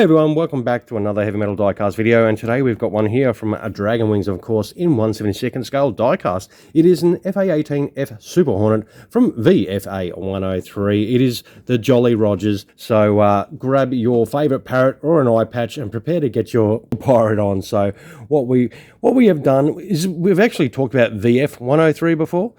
Hey everyone, welcome back to another Heavy Metal Diecast video, and today we've got one here from a Dragon Wings, of course, in 1/72 scale diecast. It is an FA-18F Super Hornet from VFA-103. It is the Jolly Rogers, so grab your favourite parrot or an eye patch and prepare to get your pirate on. So what we have done is we've actually talked about VF-103 before,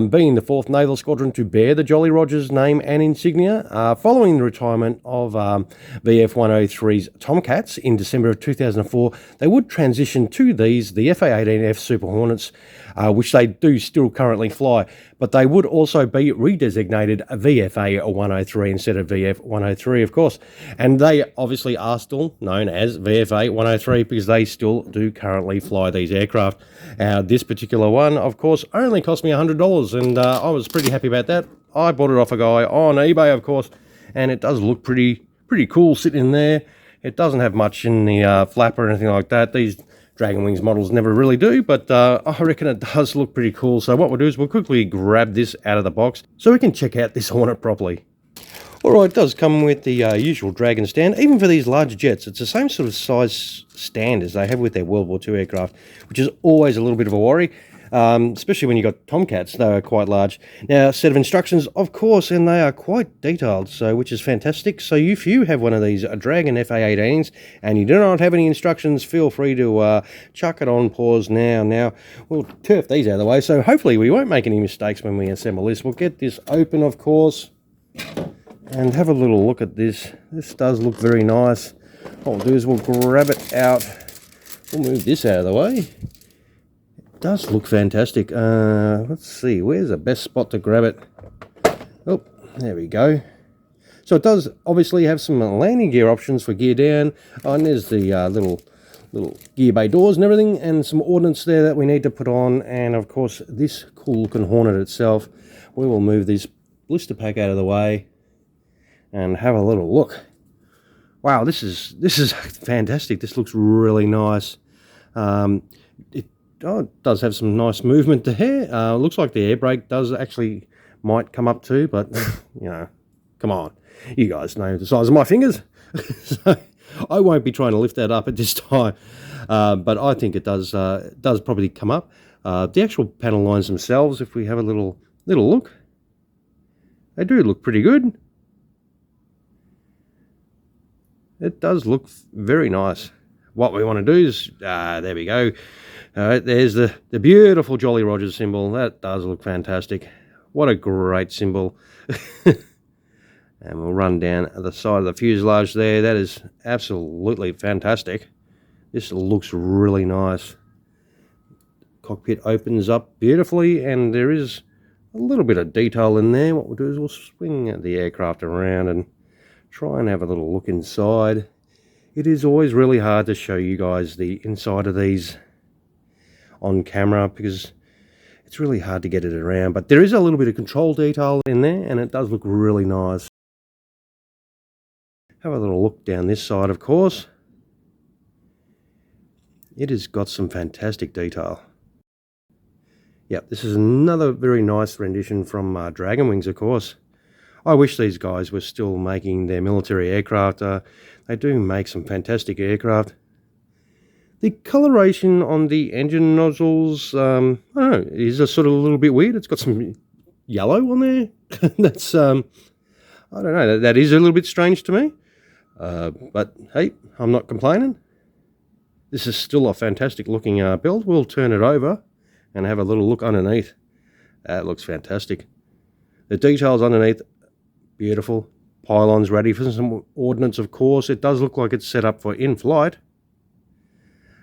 being the 4th Naval Squadron to bear the Jolly Rogers name and insignia, following the retirement of VF-103's Tomcats in December of 2004, they would transition to the FA-18F Super Hornets, which they do still currently fly, but they would also be redesignated VFA-103 instead of VF-103, of course, and they obviously are still known as VFA-103 because they still do currently fly these aircraft. This particular one, of course, only cost me $100, and I was pretty happy about that. I bought it off a guy on eBay, of course, and it does look pretty cool sitting in there. It doesn't have much in the flap or anything like that. These Dragon Wings models never really do, but I reckon it does look pretty cool. So what we'll do is we'll quickly grab this out of the box so we can check out this Hornet properly. Alright, it does come with the usual Dragon stand. Even for these large jets, it's the same sort of size stand as they have with their World War II aircraft, which is always a little bit of a worry. Especially when you've got Tomcats, they are quite large. Now, set of instructions, of course, and they are quite detailed, so which is fantastic. So if you have one of these Dragon FA-18s and you do not have any instructions, feel free to chuck it on pause now. Now, we'll turf these out of the way, so hopefully we won't make any mistakes when we assemble this. We'll get this open, of course, and have a little look at this. This does look very nice. What we'll do is we'll grab it out. We'll move this out of the way. Does look fantastic. Let's see, where's the best spot to grab it? Oh, there we go. So it does obviously have some landing gear options for gear down. Oh, and there's the little gear bay doors and everything, and some ordnance there that we need to put on, and of course this cool looking Hornet itself. We will move this blister pack out of the way and have a little look. Wow, this is fantastic. This looks really nice. It does have some nice movement there. Looks like the air brake does actually might come up too, but you know, come on, you guys know the size of my fingers. So I won't be trying to lift that up at this time, but I think it does probably come up. The actual panel lines themselves, if we have a little look, they do look pretty good. It does look very nice. What we want to do is, there we go. Alright, there's the beautiful Jolly Rogers symbol. That does look fantastic. What a great symbol. And we'll run down the side of the fuselage there. That is absolutely fantastic. This looks really nice. Cockpit opens up beautifully, and there is a little bit of detail in there. What we'll do is we'll swing the aircraft around and try and have a little look inside. It is always really hard to show you guys the inside of these on camera because it's really hard to get it around, but there is a little bit of control detail in there, and it does look really nice. Have a little look down this side, of course. It has got some fantastic detail. Yep, this is another very nice rendition from Dragon Wings, of course. I wish these guys were still making their military aircraft. They do make some fantastic aircraft. The coloration on the engine nozzles, I don't know, is a sort of a little bit weird. It's got some yellow on there. That's, I don't know, that is a little bit strange to me. But hey, I'm not complaining. This is still a fantastic looking build. We'll turn it over and have a little look underneath. That looks fantastic. The details underneath, beautiful. Pylons ready for some ordnance, of course. It does look like it's set up for in-flight.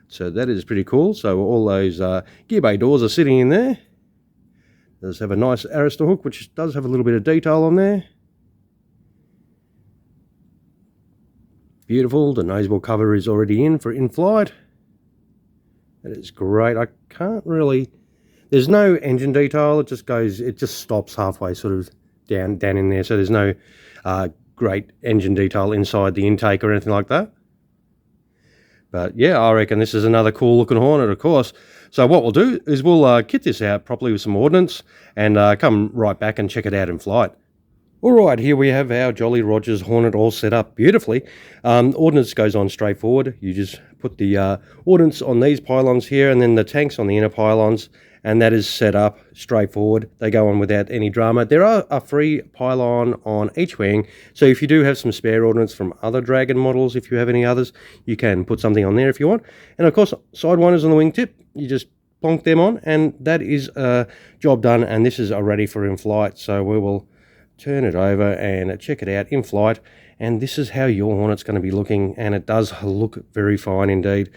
So that is pretty cool. So all those gear bay doors are sitting in there. It does have a nice arrestor hook, which does have a little bit of detail on there. Beautiful. The noseball cover is already in for in-flight. That is great. I can't really... There's no engine detail. It just stops halfway sort of down in there. So there's no great engine detail inside the intake or anything like that. But yeah, I reckon this is another cool looking Hornet, of course. So what we'll do is we'll kit this out properly with some ordnance and come right back and check it out in flight. Alright, here we have our Jolly Rogers Hornet all set up beautifully. Ordnance goes on straightforward. You just put the ordnance on these pylons here and then the tanks on the inner pylons, and that is set up straightforward. They go on without any drama. There are a free pylon on each wing, so if you do have some spare ordnance from other Dragon models, if you have any others, you can put something on there if you want. And of course, sidewinders on the wingtip, you just plonk them on, and that is a job done, and this is ready for in-flight. So we will turn it over and check it out in flight, and this is how your Hornet's going to be looking, and it does look very fine indeed.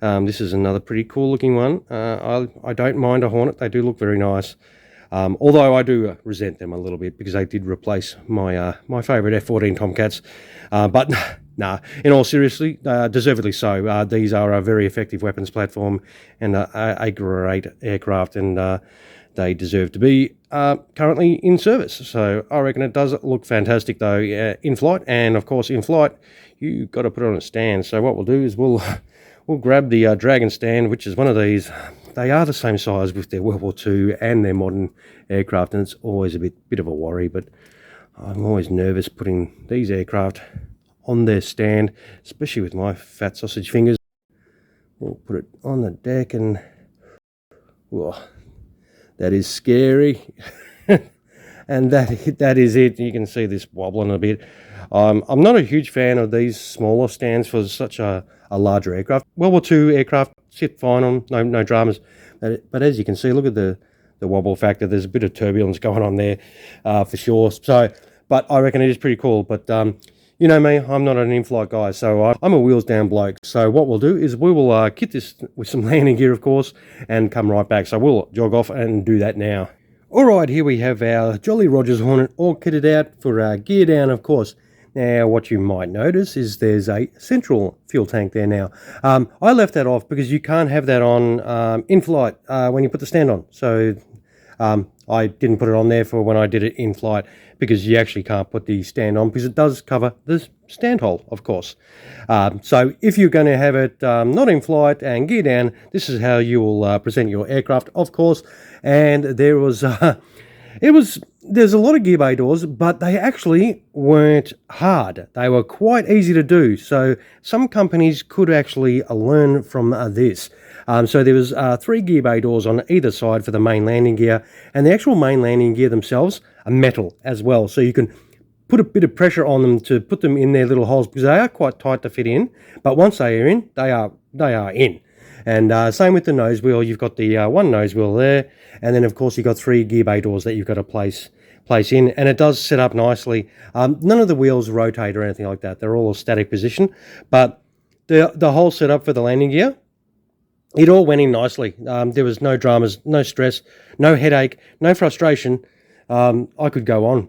This is another pretty cool looking one. I don't mind a Hornet, they do look very nice, although I do resent them a little bit because they did replace my my favourite F-14 Tomcats, but nah, in all seriously, deservedly so. These are a very effective weapons platform and a great aircraft, and they deserve to be currently in service. So I reckon it does look fantastic though in flight, and of course in flight you've got to put it on a stand. So what we'll do is we'll grab the Dragon stand, which is one of these. They are the same size with their World War II and their modern aircraft, and it's always a bit of a worry, but I'm always nervous putting these aircraft on their stand, especially with my fat sausage fingers. We'll put it on the deck, and whoa, that is scary. And that is it. You can see this wobbling a bit. I'm not a huge fan of these smaller stands for such a larger aircraft. World War II aircraft sit fine on, no dramas. But as you can see, look at the wobble factor. There's a bit of turbulence going on there for sure. So, but I reckon it is pretty cool. But you know me, I'm not an in-flight guy, so I'm a wheels-down bloke. So what we'll do is we will kit this with some landing gear, of course, and come right back. So we'll jog off and do that now. Alright, here we have our Jolly Rogers Hornet all kitted out for gear down, of course. Now, what you might notice is there's a central fuel tank there now. I left that off because you can't have that on in-flight when you put the stand on. So I didn't put it on there for when I did it in flight, because you actually can't put the stand on because it does cover the stand hole, of course. So if you're going to have it not in flight and gear down, this is how you will present your aircraft, of course. And there was there's a lot of gear bay doors, but they actually weren't hard. They were quite easy to do. So some companies could actually learn from this. So there was 3 gear bay doors on either side for the main landing gear, and the actual main landing gear themselves are metal as well. So you can put a bit of pressure on them to put them in their little holes, because they are quite tight to fit in. But once they are in, they are in. And same with the nose wheel. You've got the one nose wheel there, and then of course you've got 3 gear bay doors that you've got to place in, and it does set up nicely. None of the wheels rotate or anything like that. They're all a static position, but the whole setup for the landing gear, it all went in nicely. There was no dramas, no stress, no headache, no frustration. I could go on,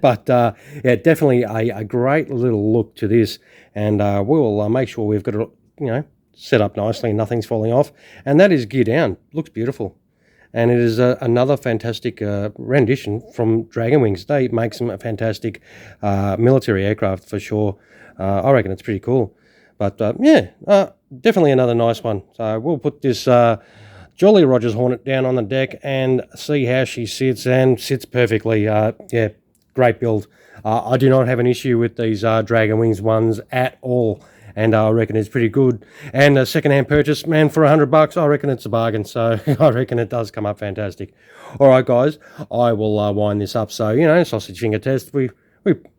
but yeah, definitely a great little look to this, and we'll make sure we've got it, set up nicely, nothing's falling off, and that is gear down. Looks beautiful, and it is another fantastic rendition from Dragon Wings. They make some fantastic military aircraft for sure. I reckon it's pretty cool, but yeah, definitely another nice one. So we'll put this Jolly Rogers Hornet down on the deck and see how she sits, and sits perfectly. Yeah, great build. I do not have an issue with these Dragon Wings ones at all, and I reckon it's pretty good. And a second-hand purchase, man, for $100, I reckon it's a bargain. So I reckon it does come up fantastic. All right, guys, I will wind this up. So, sausage finger test. We've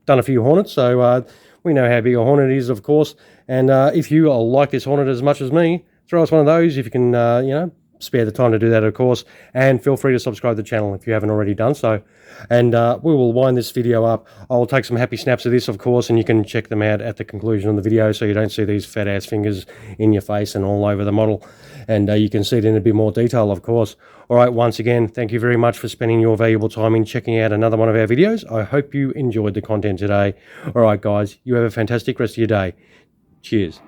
done a few Hornets, so we know how big a Hornet is, of course. And if you like this Hornet as much as me, throw us one of those if you can, spare the time to do that, of course. And feel free to subscribe to the channel if you haven't already done so. And we will wind this video up. I'll take some happy snaps of this, of course, and you can check them out at the conclusion of the video, so you don't see these fat ass fingers in your face and all over the model. And you can see it in a bit more detail, of course. All right, once again, thank you very much for spending your valuable time in checking out another one of our videos. I hope you enjoyed the content today. All right, guys, you have a fantastic rest of your day. Cheers.